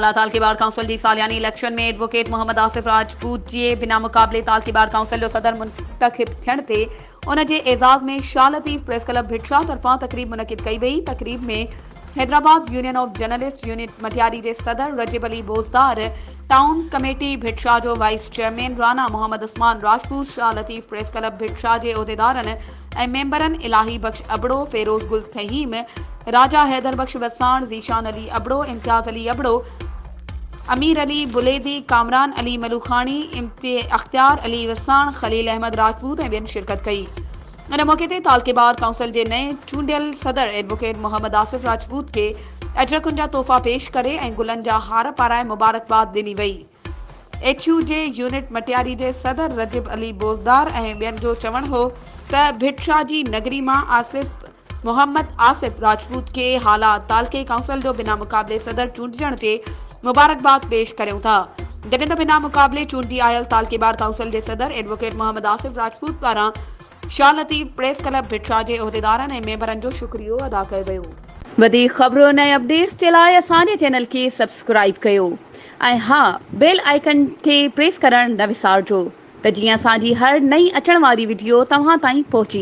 आला तालकेबार काउंसिल जी सालियानी इलेक्शन में एडवोकेट मोहम्मद आसिफ राजपूत जी बिना मुकाबले तालकेबार काउंसिल जो सदर मुंतखब थियण ते उन जे एज़ाज़ में शाह लतीफ़ प्रेस क्लब भिटशा तरफ़ां तकरीब मुनक़िद कई वई। तकरीब में Hyderabad union of journalist unit Matiari जे सदर रजिब अली बोज़दार, टाउन कमेटी भिटशा जो vice chairman Rana Mohammad Usman Rajput, Shah Latif press club Bhitshah जे उहदेदारनि ऐं मेंबरनि इलाही बख्श अबड़ो, फेरोज़ गुल फहीम, राजा हैदर बख्श वसाण, ज़ीशान अली अबड़ो, इम्तियाज़ अली अबड़ो, अमीर अली बुलेदी, कामरान अली मलूखानी, अख्तियार अली वसाण, खलील अहमद राजपूत ऐं ॿियनि शिरकत कई। इन मौके ते तालकेबार काउंसिल जे नए चूंडियल सदर एडवोकेट मोहम्मद आसिफ राजपूत के अजरकुन जा तोहफ़ा पेश करे ऐं गुलनि जा हार पाराए मुबारकबाद ॾिनी वई। एचयू जे यूनिट मटियारी जे सदर रजिब अली बोज़दार ऐं ॿियनि जो चवणु हो त भिटशा जी नगरी मां मोहम्मद आसिफ राजपूत के हालात तालके काउंसिल जो बिना मुकाबले सदर चूंडजण ते मुबारकबाद पेश करियूं था। जॾहिं त बिना मुकाबले चूंडी आयल तालकेबार काउंसिल जे सदर एडवोकेट मोहम्मद आसिफ राजपूत पारां शाह लतीफ़ प्रेस क्लब भिटशा जे उहदेदारनि ऐं मेंबरनि जो शुक्रियो अदा कयो वियो। वधीक ख़बरूं ऐं अपडेट्स जे लाइ असांजे चैनल खे सब्सक्राइब कयो ऐं हा बेल आइकन खे प्रेस करणु न विसारिजो त जीअं असांजी हर नई अचण वारी वीडियो तव्हां ताईं पहुची